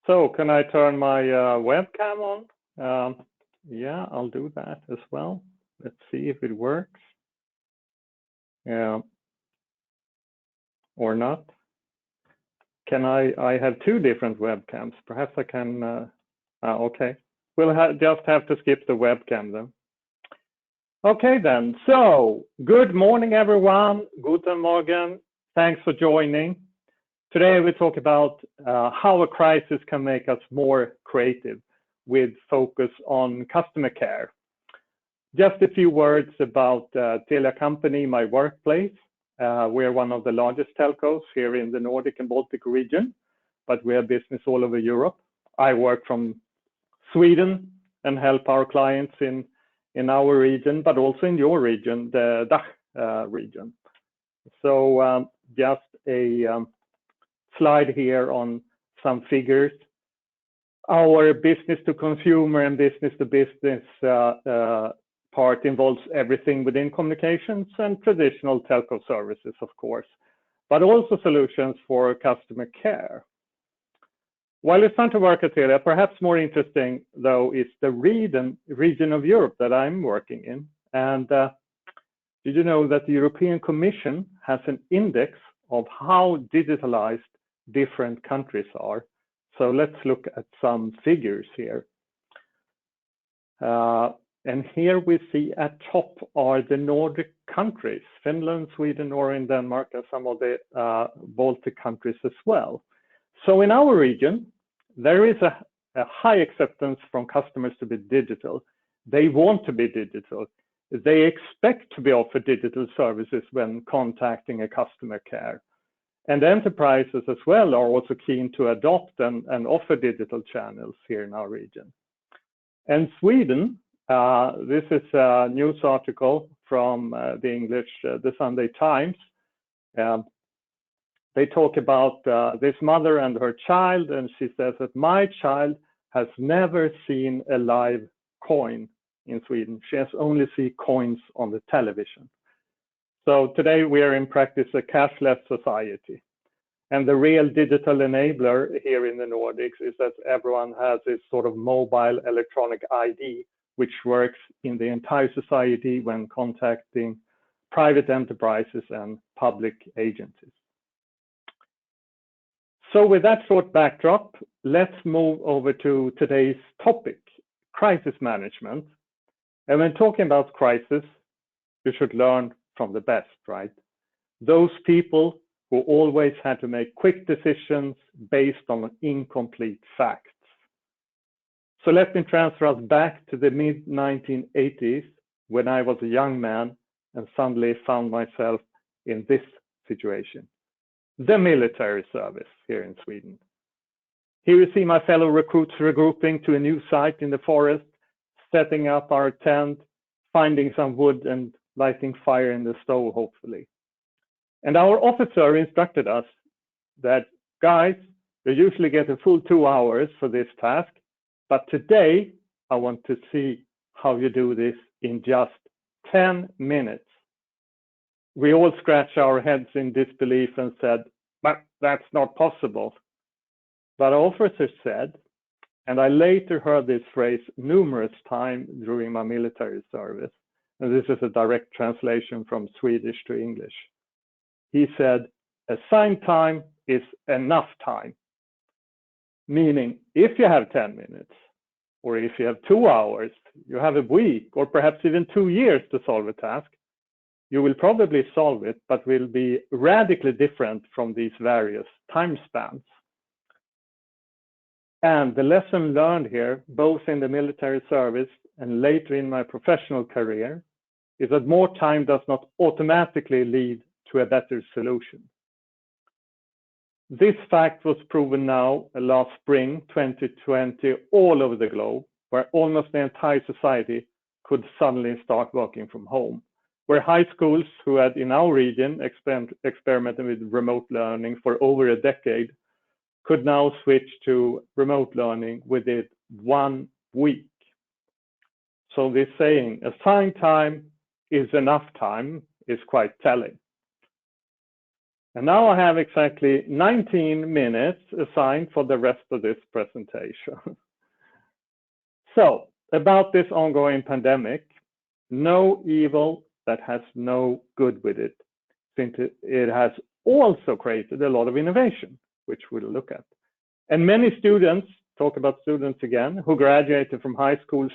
So can I turn my webcam on? Yeah, I'll do that as well. Let's see if it works. Or not. Can I have two different webcams? Perhaps I can, okay. We'll just have to skip the webcam then. Okay then, so good morning everyone, guten morgen, thanks for joining. Today we talk about how a crisis can make us more creative with focus on customer care. Just a few words about Telia company, my workplace. We're one of the largest telcos here in the Nordic and Baltic region, but we have business all over Europe. I work from Sweden and help our clients in our region, but also in your region, the DACH region. So just a slide here on some figures. Our business to consumer and business to business part involves everything within communications and traditional telco services, of course, but also solutions for customer care. While it's fun to work at Telia, perhaps more interesting, though, is the region of Europe that I'm working in. And did you know that the European Commission has an index of how digitalized different countries are? So let's look at some figures here. And here we see at top are the Nordic countries, Finland, Sweden, Norway, and Denmark, and some of the Baltic countries as well. So in our region, there is a high acceptance from customers to be digital. They want to be digital. They expect to be offered digital services when contacting a customer care. And enterprises as well are also keen to adopt and offer digital channels here in our region. And Sweden, this is a news article from the English, the Sunday Times. They talk about this mother and her child, and she says that my child has never seen a live coin in Sweden. She has only seen coins on the television. So today we are in practice a cashless society. And the real digital enabler here in the Nordics is that everyone has this sort of mobile electronic ID, which works in the entire society when contacting private enterprises and public agencies. So with that short backdrop, let's move over to today's topic, crisis management. And when talking about crisis, you should learn from the best, right? Those people who always had to make quick decisions based on incomplete facts. So let me transfer us back to the mid-1980s when I was a young man and suddenly found myself in this situation. The military service here in Sweden. Here you see my fellow recruits regrouping to a new site in the forest, setting up our tent, finding some wood and lighting fire in the stove, hopefully. And our officer instructed us that, guys, you usually get a full 2 hours for this task, but today I want to see how you do this in just 10 minutes. We all scratched our heads in disbelief and said, but that's not possible. But our officer said, and I later heard this phrase numerous times during my military service, and this is a direct translation from Swedish to English. He said, assigned time is enough time. Meaning, if you have 10 minutes, or if you have 2 hours, you have a week, or perhaps even 2 years to solve a task, you will probably solve it, but will be radically different from these various time spans. And the lesson learned here, both in the military service and later in my professional career, is that more time does not automatically lead to a better solution. This fact was proven now last spring, 2020, all over the globe, where almost the entire society could suddenly start working from home, where high schools who had in our region experimented with remote learning for over a decade could now switch to remote learning within 1 week. So this saying, assigned time is enough time, is quite telling. And now I have exactly 19 minutes assigned for the rest of this presentation. So, about this ongoing pandemic, no evil that has no good with it, since it has also created a lot of innovation, which we'll look at. And many students, talk about students again, who graduated from high schools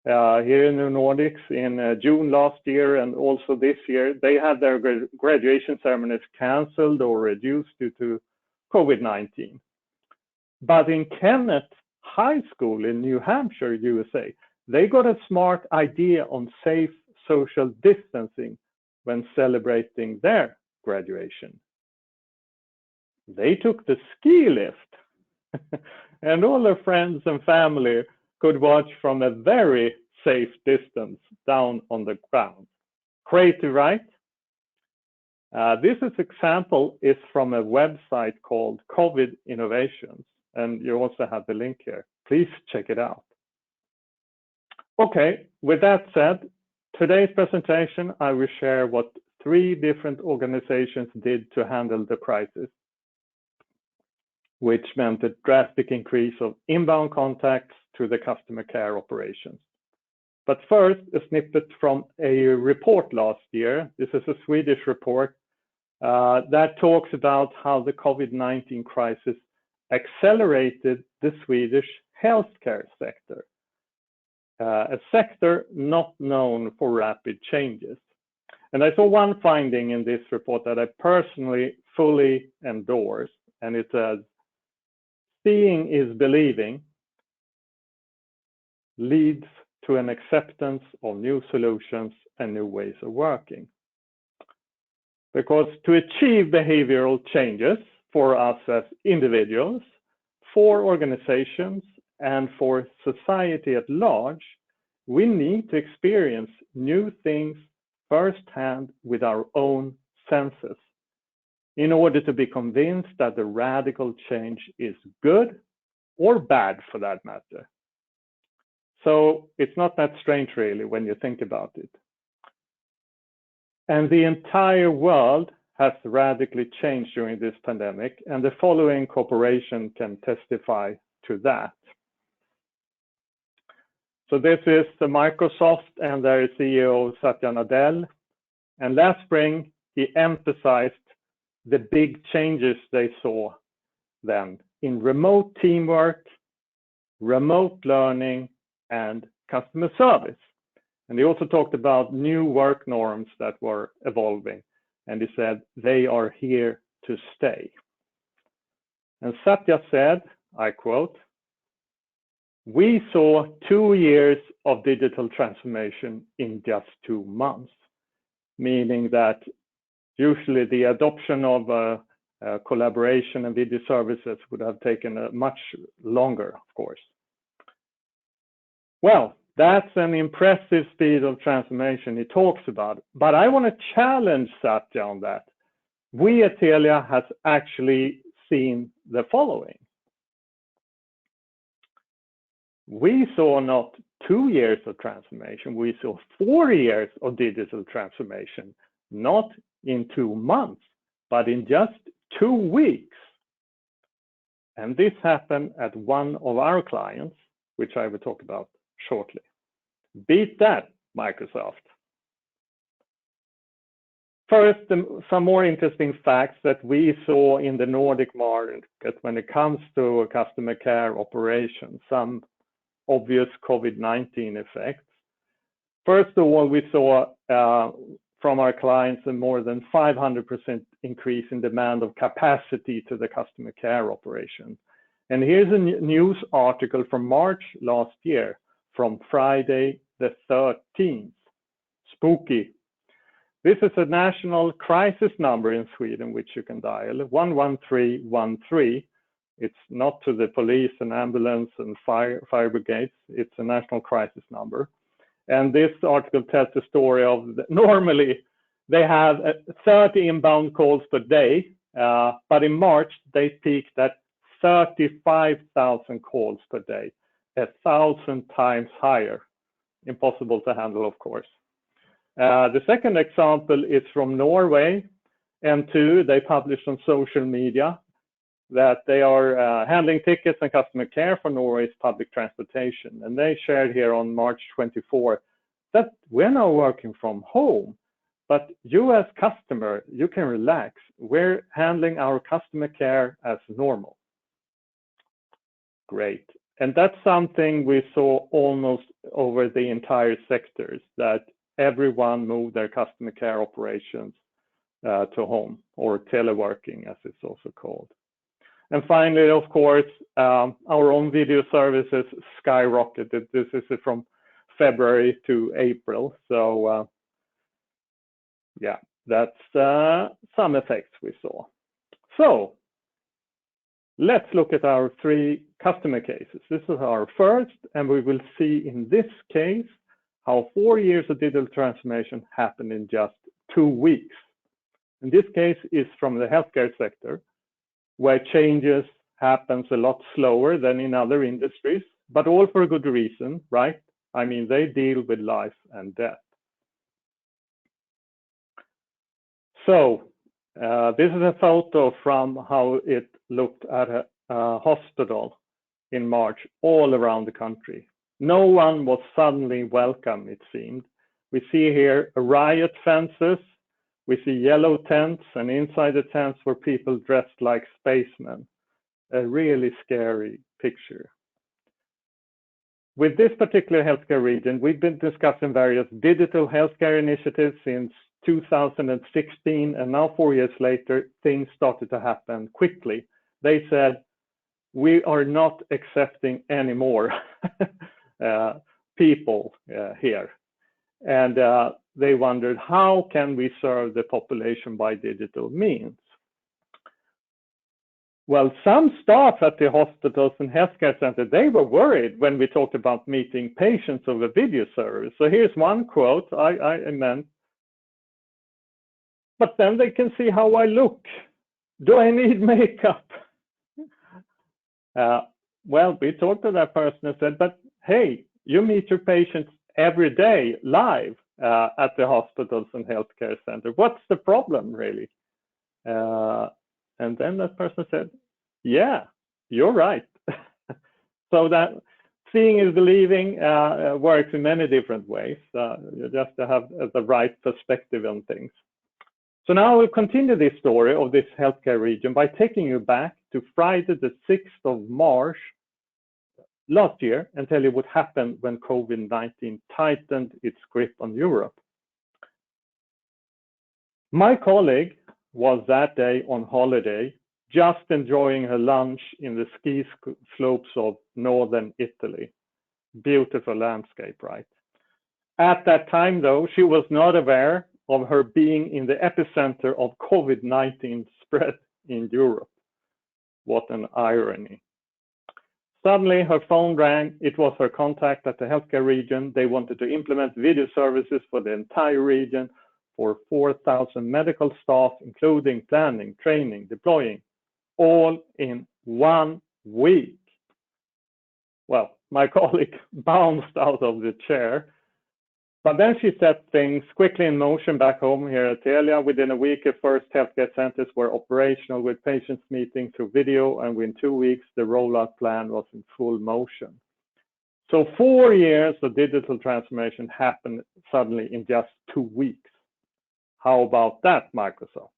here in the Nordics in June last year and also this year, they had their graduation ceremonies canceled or reduced due to COVID-19. But in Kennett High School in New Hampshire, USA, they got a smart idea on safe social distancing when celebrating their graduation. They took the ski lift and all their friends and family could watch from a very safe distance down on the ground. Creative, right? This example is from a website called COVID Innovations, and you also have the link here. Please check it out. Okay, with that said, today's presentation, I will share what 3 different organizations did to handle the crisis, which meant a drastic increase of inbound contacts to the customer care operations. But first, a snippet from a report last year. This is a Swedish report that talks about how the COVID-19 crisis accelerated the Swedish healthcare sector, a sector not known for rapid changes. And I saw one finding in this report that I personally fully endorse, and it says, seeing is believing leads to an acceptance of new solutions and new ways of working. Because to achieve behavioral changes for us as individuals, for organizations, and for society at large, we need to experience new things firsthand with our own senses in order to be convinced that the radical change is good or bad for that matter. So it's not that strange really when you think about it. And the entire world has radically changed during this pandemic, and the following corporation can testify to that. So this is the Microsoft and their CEO Satya Nadella. And last spring, he emphasized the big changes they saw then in remote teamwork, remote learning, and customer service. And he also talked about new work norms that were evolving. And he said, they are here to stay. And Satya said, I quote, we saw 2 years of digital transformation in just 2 months, meaning that usually the adoption of collaboration and video services would have taken much longer, of course. Well, that's an impressive speed of transformation he talks about, but I want to challenge Satya on that. We at Telia has actually seen the following. We saw not 2 years of transformation, we saw 4 years of digital transformation, not in 2 months, but in just 2 weeks. And this happened at one of our clients, which I will talk about shortly. Beat that, Microsoft. First, some more interesting facts that we saw in the Nordic market when it comes to customer care operations, some obvious COVID-19 effects. First of all, we saw from our clients a more than 500% increase in demand of capacity to the customer care operation. And here's a news article from March last year, from Friday the 13th. Spooky. This is a national crisis number in Sweden, which you can dial, 11313. It's not to the police and ambulance and fire brigades. It's a national crisis number. And this article tells the story of, normally they have 30 inbound calls per day, but in March they peaked at 35,000 calls per day, 1,000 times higher. Impossible to handle, of course. The second example is from Norway, And two, they published on social media that they are handling tickets and customer care for Norway's public transportation. And they shared here on March 24 that we're now working from home, but you as customer, you can relax. We're handling our customer care as normal. Great. And that's something we saw almost over the entire sectors, that everyone moved their customer care operations to home, or teleworking as it's also called. And finally, of course, our own video services skyrocketed. This is from February to April. So yeah, that's some effects we saw. So let's look at our 3 customer cases. This is our first, and we will see in this case how 4 years of digital transformation happened in just 2 weeks. In this case is from the healthcare sector, where changes happens a lot slower than in other industries, but all for a good reason, right? I mean, they deal with life and death. So this is a photo from how it looked at a hospital in March all around the country. No one was suddenly welcome, it seemed. We see here riot fences. We see yellow tents, and inside the tents were people dressed like spacemen. A really scary picture. With this particular healthcare region, we've been discussing various digital healthcare initiatives since 2016, and now 4 years later, things started to happen quickly. They said, we are not accepting any more people here. And they wondered, how can we serve the population by digital means? Well, some staff at the hospitals and healthcare centers, they were worried when we talked about meeting patients over video service. So here's one quote I meant, but then they can see how I look. Do I need makeup? Well, we talked to that person and said, but hey, you meet your patients every day live at the hospitals and healthcare center. What's the problem, really? And then that person said, yeah, you're right. So that seeing is believing works in many different ways. You just have the right perspective on things. So now we'll continue this story of this healthcare region by taking you back to Friday, the 6th of March last year, and tell you what happened when COVID-19 tightened its grip on Europe. My colleague was that day on holiday, just enjoying her lunch in the ski slopes of northern Italy. Beautiful landscape, right? At that time, though, she was not aware of her being in the epicenter of COVID-19 spread in Europe. What an irony. Suddenly, her phone rang. It was her contact at the healthcare region. They wanted to implement video services for the entire region for 4,000 medical staff, including planning, training, deploying, all in 1 week. Well, my colleague bounced out of the chair, but then she set things quickly in motion back home here at Telia. Within a week, the first healthcare centers were operational with patients meeting through video, and within 2 weeks, the rollout plan was in full motion. So 4 years of digital transformation happened suddenly in just 2 weeks. How about that, Microsoft?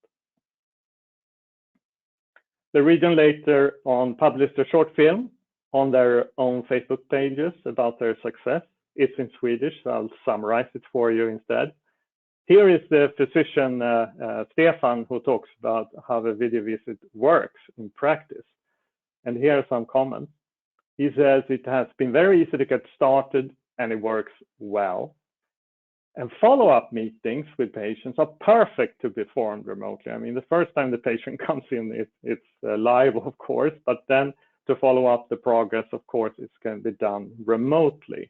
The region later on published a short film on their own Facebook pages about their success. It's in Swedish, so I'll summarize it for you instead. Here is the physician, Stefan, who talks about how the video visit works in practice. And here are some comments. He says it has been very easy to get started and it works well. And follow-up meetings with patients are perfect to be performed remotely. I mean, the first time the patient comes in, it's live, of course, but then to follow up the progress, of course, it's going to be done remotely.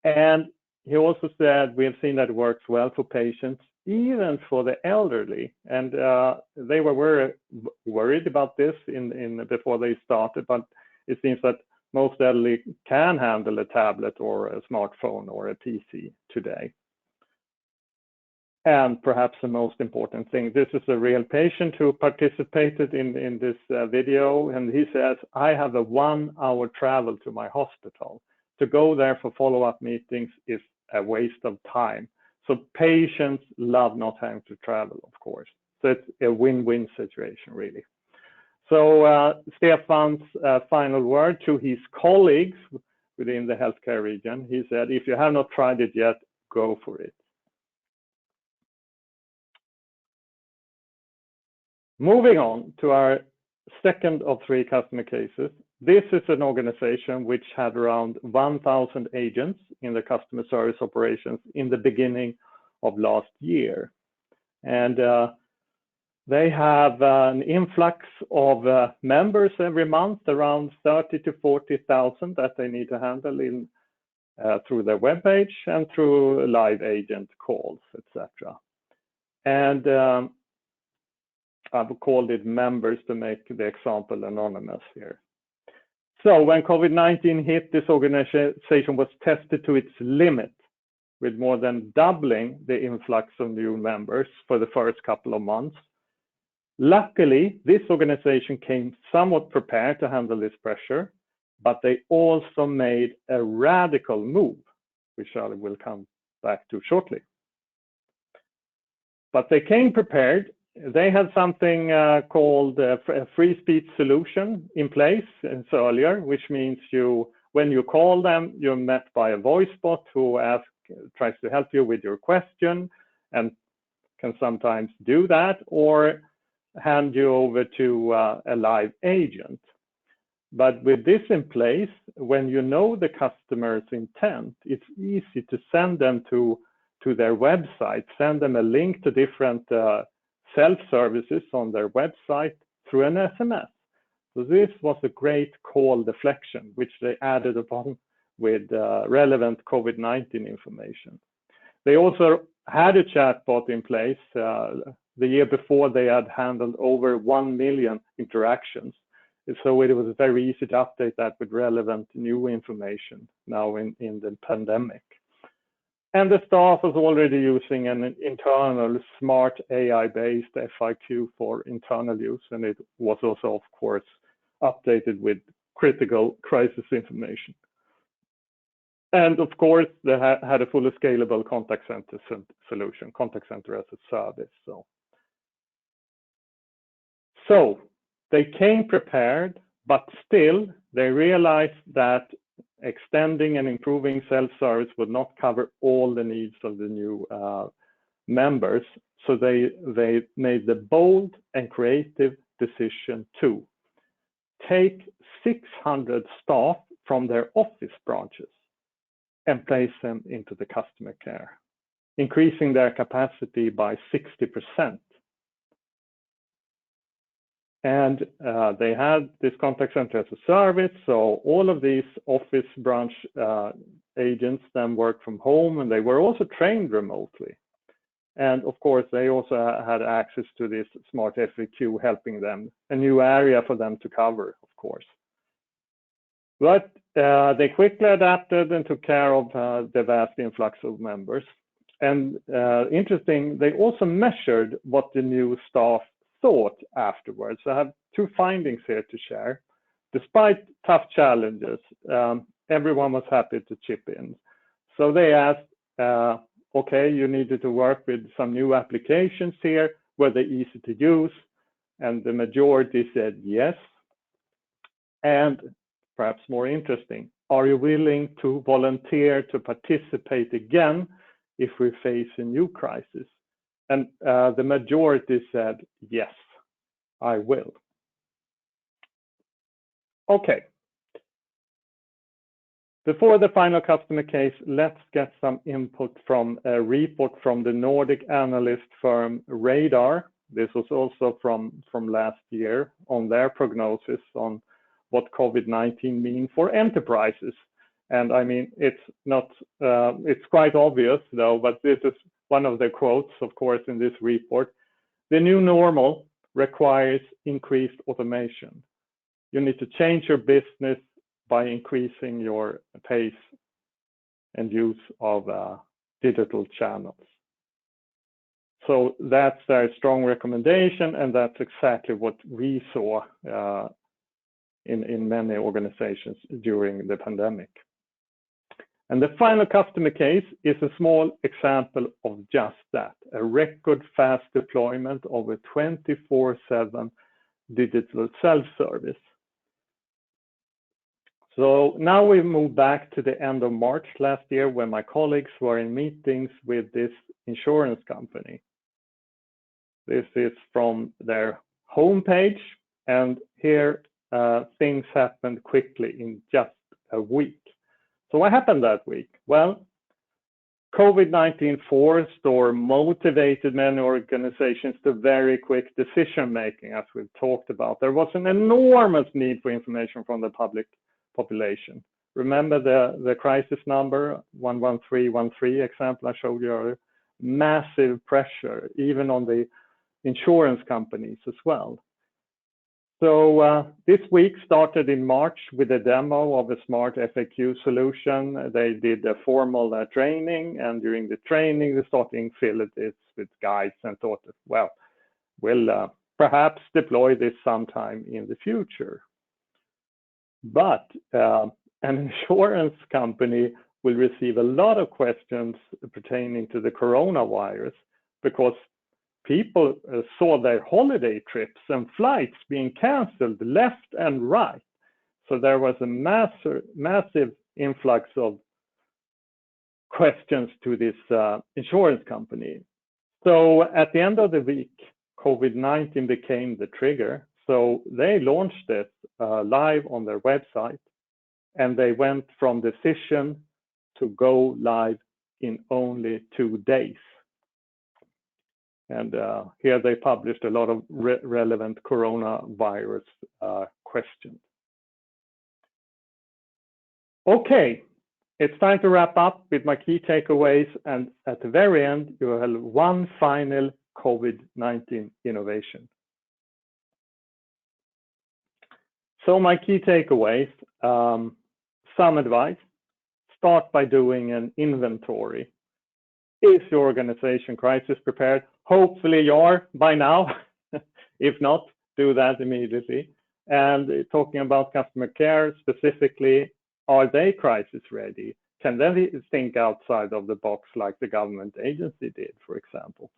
And he also said, we have seen that it works well for patients, even for the elderly. And they were worried about this before they started, but it seems that most elderly can handle a tablet or a smartphone or a PC today. And perhaps the most important thing, this is a real patient who participated in this video, and he says, I have a 1-hour travel to my hospital. To go there for follow-up meetings is a waste of time. So patients love not having to travel, of course. So it's a win-win situation, really. So Stefan's final word to his colleagues within the healthcare region, he said, if you have not tried it yet, go for it. Moving on to our second of 3 customer cases. This is an organization which had around 1,000 agents in the customer service operations in the beginning of last year. And they have an influx of members every month, around 30 to 40,000 that they need to handle in through their webpage and through live agent calls, etc. And I've called it members to make the example anonymous here. So when COVID-19 hit, this organization was tested to its limit, with more than doubling the influx of new members for the first couple of months. Luckily, this organization came somewhat prepared to handle this pressure, but they also made a radical move, which I will come back to shortly. But they came prepared. They had something called a free speech solution in place earlier, which means when you call them, you're met by a voice bot who tries to help you with your question and can sometimes do that or hand you over to a live agent. But with this in place, when you know the customer's intent, it's easy to send them to their website, send them a link to different self-services on their website through an SMS. So this was a great call deflection, which they added upon with relevant COVID-19 information. They also had a chatbot in place. The year before, they had handled over 1 million interactions. So it was very easy to update that with relevant new information now in the pandemic. And the staff was already using an internal smart AI-based FIQ for internal use, and it was also, of course, updated with critical crisis information. And of course, they had a fully scalable contact center solution, contact center as a service. So they came prepared, but still they realized that extending and improving self-service would not cover all the needs of the new members. So they made the bold and creative decision to take 600 staff from their office branches and place them into the customer care, increasing their capacity by 60%. And they had this contact center as a service. So all of these office branch agents then worked from home, and they were also trained remotely. And of course, they also had access to this smart FAQ, helping them, a new area for them to cover, of course. But they quickly adapted and took care of the vast influx of members. And interesting, they also measured what the new staff thought afterwards. I have 2 findings here to share. Despite tough challenges, everyone was happy to chip in. So they asked, okay, you needed to work with some new applications here. Were they easy to use? And the majority said yes. And perhaps more interesting, are you willing to volunteer to participate again if we face a new crisis? And the majority said, yes, I will. Okay. Before the final customer case, let's get some input from a report from the Nordic analyst firm Radar. This was also from last year on their prognosis on what COVID-19 means for enterprises. And I mean, it's quite obvious though, but this is one of the quotes, of course, in this report. The new normal requires increased automation. You need to change your business by increasing your pace and use of digital channels. So that's their strong recommendation, and that's exactly what we saw in many organizations during the pandemic. And the final customer case is a small example of just that, a record fast deployment of a 24/7 digital self-service. So now we move back to the end of March last year when my colleagues were in meetings with this insurance company. This is from their homepage, and here things happened quickly in just a week. So what happened that week? Well, COVID-19 forced or motivated many organizations to very quick decision making, as we've talked about. There was an enormous need for information from the public population. Remember the crisis number, 11313 example I showed you earlier? Massive pressure, even on the insurance companies as well. So this week started in March with a demo of a smart FAQ solution. They did a formal training, and during the training, they started filling it with guides and thought, well, we'll perhaps deploy this sometime in the future. But an insurance company will receive a lot of questions pertaining to the coronavirus because people saw their holiday trips and flights being canceled left and right. So there was a massive influx of questions to this insurance company. So at the end of the week, COVID-19 became the trigger. So they launched it live on their website, and they went from decision to go live in only 2 days. And here they published a lot of relevant coronavirus questions. Okay, it's time to wrap up with my key takeaways. And at the very end, you will have one final COVID-19 innovation. So my key takeaways, some advice: start by doing an inventory. Is your organization crisis prepared? Hopefully you are by now. If not, do that immediately. And talking about customer care specifically, are they crisis ready? Can they think outside of the box like the government agency did, for example?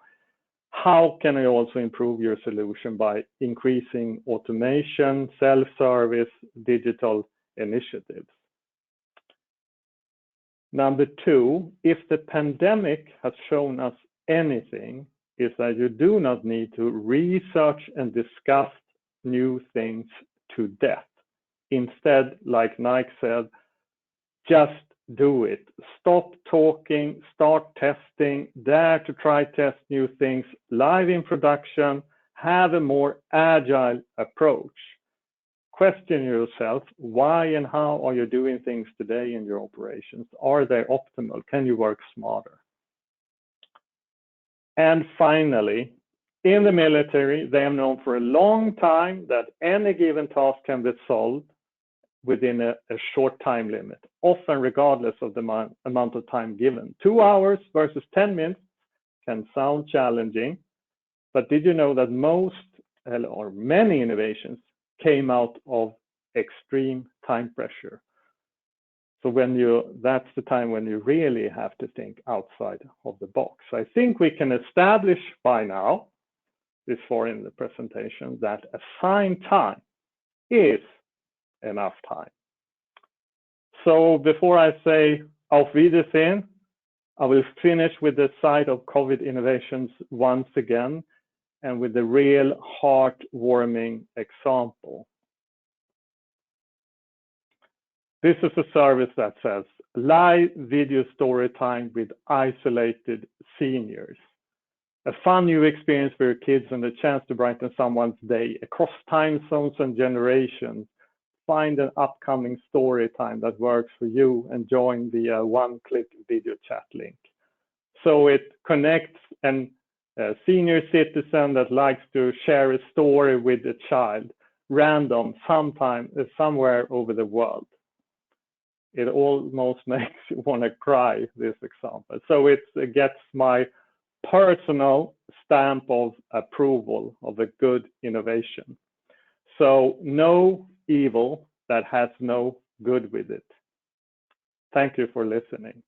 How can you also improve your solution by increasing automation, self-service, digital initiatives? Number two, if the pandemic has shown us anything, is that you do not need to research and discuss new things to death. Instead, like Nike said, just do it. Stop talking, start testing, dare to try test new things live in production, have a more agile approach. Question yourself, why and how are you doing things today in your operations? Are they optimal? Can you work smarter? And finally, in the military, they have known for a long time that any given task can be solved within a short time limit, often regardless of the amount of time given. 2 hours versus 10 minutes can sound challenging, but did you know that most or many innovations came out of extreme time pressure? So that's the time when you really have to think outside of the box. I think we can establish by now, this far in the presentation, that assigned time is enough time. So before I say auf Wiedersehen, I will finish with the side of COVID innovations once again, and with a real heartwarming example. This is a service that says live video story time with isolated seniors. A fun new experience for your kids and a chance to brighten someone's day across time zones and generations. Find an upcoming story time that works for you and join the one-click video chat link. So it connects a senior citizen that likes to share a story with a child, random, somewhere over the world. It almost makes you want to cry, this example. So it gets my personal stamp of approval of a good innovation. So no evil that has no good with it. Thank you for listening.